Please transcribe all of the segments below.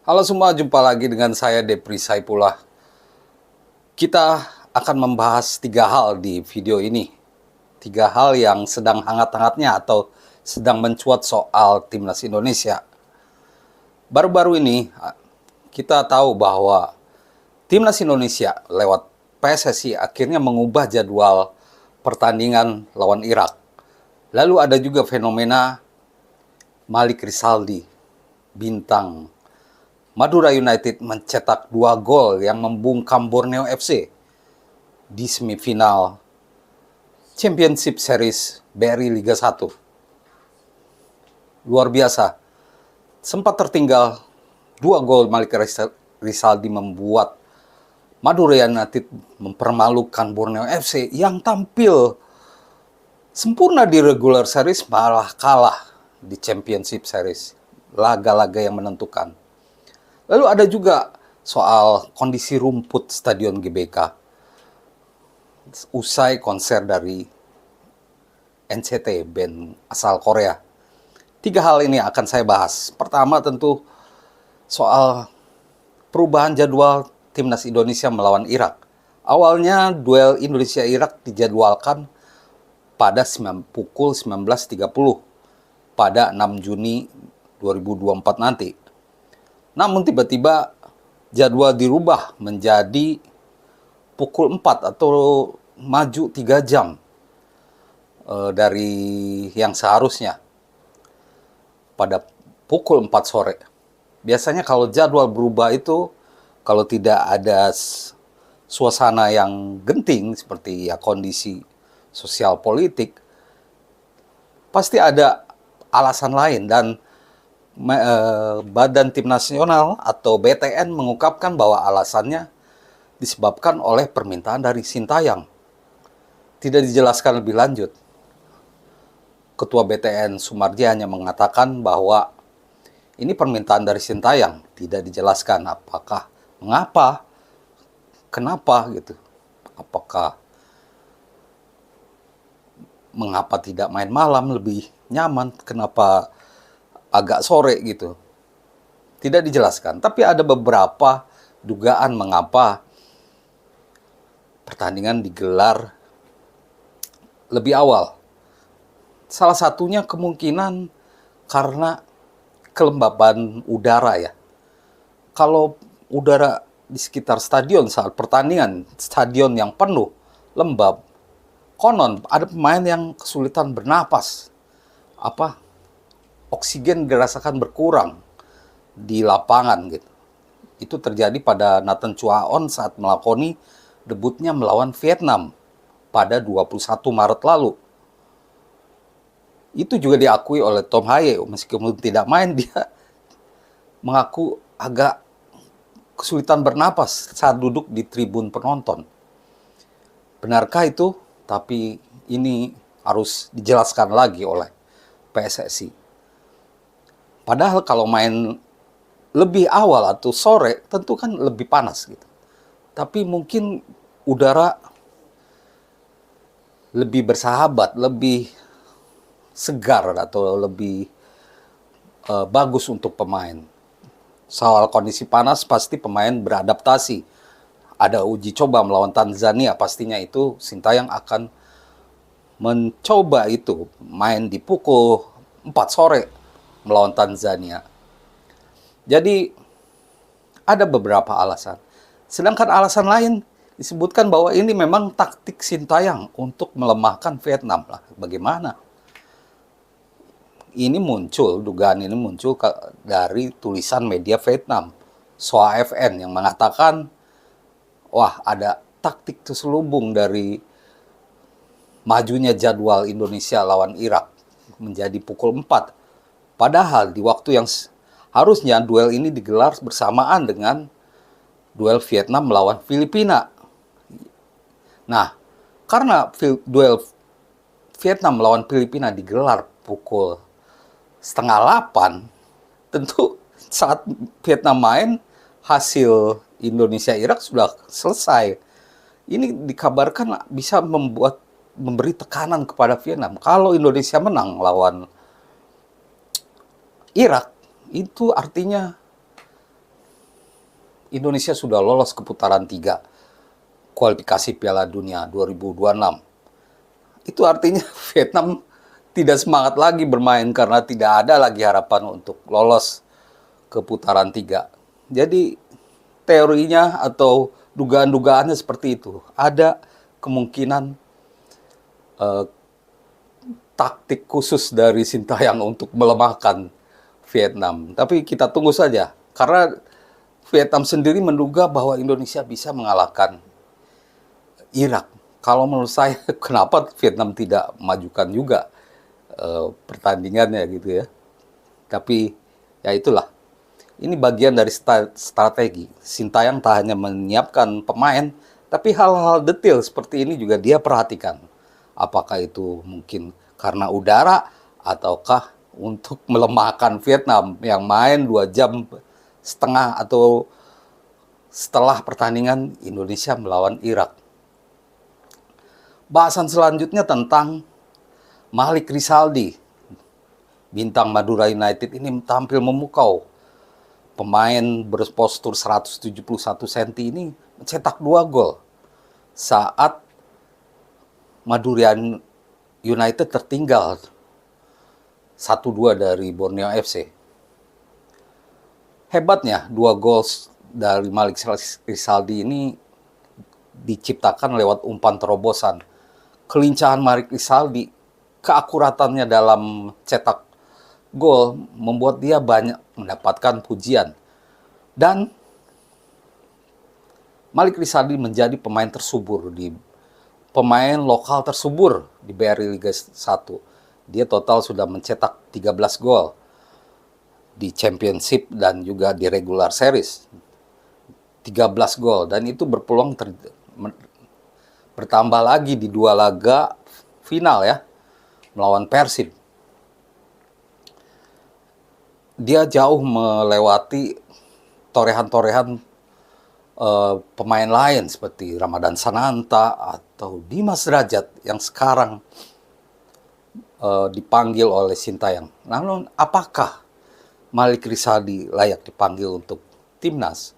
Halo semua, jumpa lagi dengan saya Depri Saipullah. Kita akan membahas 3 hal di video ini. 3 hal yang sedang hangat-hangatnya atau sedang mencuat soal Timnas Indonesia. Baru-baru ini kita tahu bahwa Timnas Indonesia lewat PSSI akhirnya mengubah jadwal pertandingan lawan Irak. Lalu ada juga fenomena Malik Rizaldi, bintang Madura United, mencetak 2 gol yang membungkam Borneo FC di semifinal Championship Series BRI Liga 1. Luar biasa. Sempat tertinggal 2 gol Malik Rizaldi membuat Madura United mempermalukan Borneo FC yang tampil sempurna di regular series, malah kalah di Championship Series, laga-laga yang menentukan. Lalu ada juga soal kondisi rumput Stadion GBK usai konser dari NCT, band asal Korea. 3 hal ini akan saya bahas. Pertama tentu soal perubahan jadwal Timnas Indonesia melawan Irak. Awalnya duel Indonesia-Irak dijadwalkan pada pukul 19.30 pada 6 Juni 2024 nanti. Namun tiba-tiba jadwal dirubah menjadi pukul 4 atau maju 3 jam dari yang seharusnya pada pukul 4 sore. Biasanya kalau jadwal berubah itu, kalau tidak ada suasana yang genting seperti ya kondisi sosial politik, pasti ada alasan lain. Dan Badan Tim Nasional atau BTN mengungkapkan bahwa alasannya disebabkan oleh permintaan dari Sintayong. Tidak dijelaskan lebih lanjut. Ketua BTN Sumarji hanya mengatakan bahwa ini permintaan dari Sintayong, tidak dijelaskan apakah, mengapa, kenapa gitu. Mengapa tidak main malam lebih nyaman, kenapa agak sore gitu. Tidak dijelaskan, tapi ada beberapa dugaan mengapa pertandingan digelar lebih awal. Salah satunya kemungkinan karena kelembaban udara ya. Kalau udara di sekitar stadion saat pertandingan, stadion yang penuh, lembab, konon ada pemain yang kesulitan bernapas. Oksigen dirasakan berkurang di lapangan gitu. Itu terjadi pada Nathan Chuaon saat melakoni debutnya melawan Vietnam pada 21 Maret lalu. Itu juga diakui oleh Tom Haye, meskipun tidak main, dia mengaku agak kesulitan bernapas saat duduk di tribun penonton. Benarkah itu? Tapi ini harus dijelaskan lagi oleh PSSI. Padahal kalau main lebih awal atau sore, tentu kan lebih panas gitu. Tapi mungkin udara lebih bersahabat, lebih segar atau lebih bagus untuk pemain. Soal kondisi panas pasti pemain beradaptasi. Ada uji coba melawan Tanzania, pastinya itu Sintayong akan mencoba itu, main di pukul 4 sore melawan Tanzania. Jadi ada beberapa alasan. Sedangkan alasan lain disebutkan bahwa ini memang taktik Sintayong untuk melemahkan Vietnam lah. Bagaimana? Dugaan ini muncul dari tulisan media Vietnam, Soa FN, yang mengatakan, wah ada taktik terselubung dari majunya jadwal Indonesia lawan Irak menjadi pukul 4. Padahal di waktu yang harusnya duel ini digelar bersamaan dengan duel Vietnam melawan Filipina. Nah, karena duel Vietnam melawan Filipina digelar pukul 7:30, tentu saat Vietnam main, hasil Indonesia-Irak sudah selesai. Ini dikabarkan bisa memberi tekanan kepada Vietnam. Kalau Indonesia menang lawan Irak, itu artinya Indonesia sudah lolos ke putaran 3 kualifikasi Piala Dunia 2026. Itu artinya Vietnam tidak semangat lagi bermain karena tidak ada lagi harapan untuk lolos ke putaran 3. Jadi teorinya atau dugaan-dugaannya seperti itu. Ada kemungkinan taktik khusus dari Sintayong untuk melemahkan Vietnam. Tapi kita tunggu saja. Karena Vietnam sendiri menduga bahwa Indonesia bisa mengalahkan Irak. Kalau menurut saya, kenapa Vietnam tidak majukan juga pertandingannya gitu ya. Tapi ya itulah. Ini bagian dari strategi. Sintayong tak hanya menyiapkan pemain, tapi hal-hal detail seperti ini juga dia perhatikan. Apakah itu mungkin karena udara, ataukah untuk melemahkan Vietnam yang main 2,5 jam atau setelah pertandingan Indonesia melawan Irak. Bahasan selanjutnya tentang Malik Rizaldi. Bintang Madura United ini tampil memukau. Pemain berpostur 171 cm ini mencetak 2 gol saat Madura United tertinggal 1-2 dari Borneo FC. Hebatnya 2 gol dari Malik Rizaldi ini diciptakan lewat umpan terobosan. Kelincahan Malik Rizaldi, keakuratannya dalam cetak gol membuat dia banyak mendapatkan pujian. Dan Malik Rizaldi menjadi pemain lokal tersubur di BRI Liga 1. Dia total sudah mencetak 13 gol di Championship dan juga di regular series. 13 gol dan itu berpeluang bertambah lagi di 2 laga final ya, melawan Persib. Dia jauh melewati torehan-torehan pemain lain seperti Ramadan Sananta atau Dimas Derajat yang sekarang dipanggil oleh Sintayong. Namun apakah Malik Rizaldi layak dipanggil untuk timnas?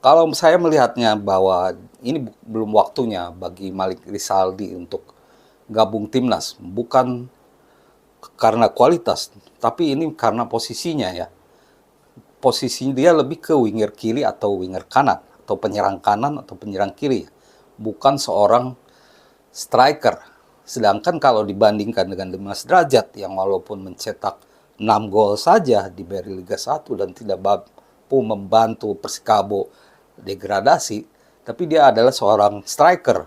Kalau saya melihatnya bahwa ini belum waktunya bagi Malik Rizaldi untuk gabung timnas, bukan karena kualitas, tapi ini karena posisinya ya. Posisi dia lebih ke winger kiri atau winger kanan, atau penyerang kanan atau penyerang kiri, bukan seorang striker. Sedangkan kalau dibandingkan dengan Dimas Derajat yang walaupun mencetak 6 gol saja di BRI Liga 1 dan tidak mampu membantu Persikabo degradasi, tapi dia adalah seorang striker,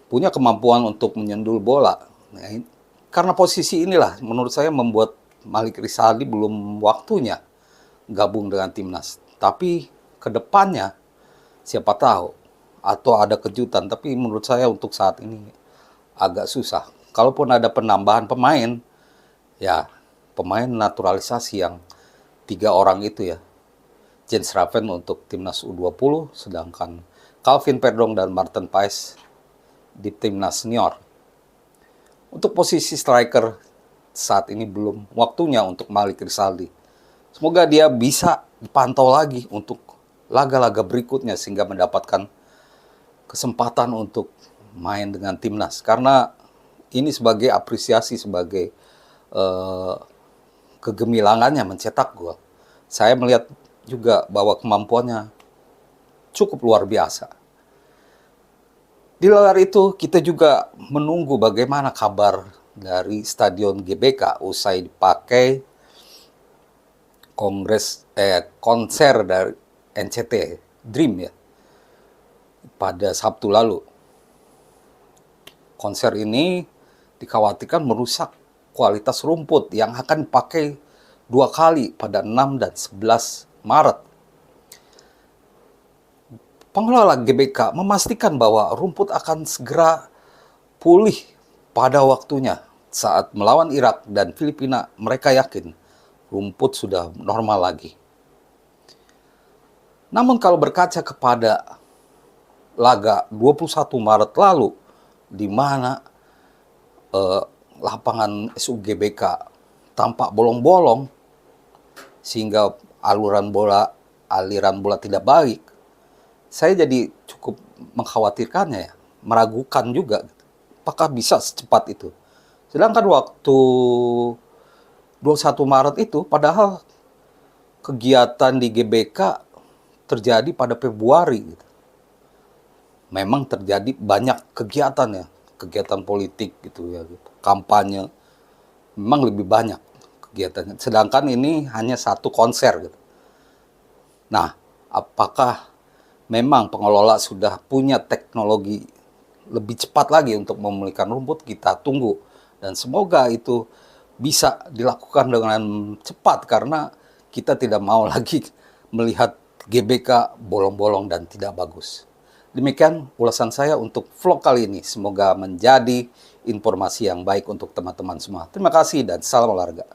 punya kemampuan untuk menyundul bola. Nah, karena posisi inilah menurut saya membuat Malik Rizaldi belum waktunya gabung dengan timnas. Tapi kedepannya siapa tahu atau ada kejutan. Tapi menurut saya untuk saat ini agak susah. Kalaupun ada penambahan pemain, ya pemain naturalisasi yang 3 orang itu ya. Jens Raven untuk timnas U20, sedangkan Calvin Perdong dan Martin Paes di timnas senior. Untuk posisi striker saat ini belum waktunya untuk Malik Rizaldi. Semoga dia bisa dipantau lagi untuk laga-laga berikutnya sehingga mendapatkan kesempatan untuk main dengan timnas. Karena ini sebagai apresiasi, sebagai kegemilangannya mencetak gol. Saya melihat juga bahwa kemampuannya cukup luar biasa. Di luar itu, kita juga menunggu bagaimana kabar dari Stadion GBK usai dipakai konser dari NCT Dream ya pada Sabtu lalu. Konser ini dikhawatirkan merusak kualitas rumput yang akan dipakai 2 kali pada 6 dan 11 Maret. Pengelola GBK memastikan bahwa rumput akan segera pulih pada waktunya. Saat melawan Irak dan Filipina, mereka yakin rumput sudah normal lagi. Namun kalau berkaca kepada laga 21 Maret lalu, di mana lapangan SUGBK tampak bolong-bolong, sehingga aluran bola aliran bola tidak baik, saya jadi cukup mengkhawatirkannya ya, meragukan juga. Apakah bisa secepat itu? Sedangkan waktu 21 Maret itu, padahal kegiatan di GBK terjadi pada Februari. Gitu. Memang terjadi banyak kegiatan ya, kegiatan politik gitu ya, gitu. Kampanye, memang lebih banyak kegiatannya. Sedangkan ini hanya satu konser gitu. Nah, apakah memang pengelola sudah punya teknologi lebih cepat lagi untuk memulihkan rumput? Kita tunggu. Dan semoga itu bisa dilakukan dengan cepat karena kita tidak mau lagi melihat GBK bolong-bolong dan tidak bagus. Demikian ulasan saya untuk vlog kali ini. Semoga menjadi informasi yang baik untuk teman-teman semua. Terima kasih dan salam olahraga.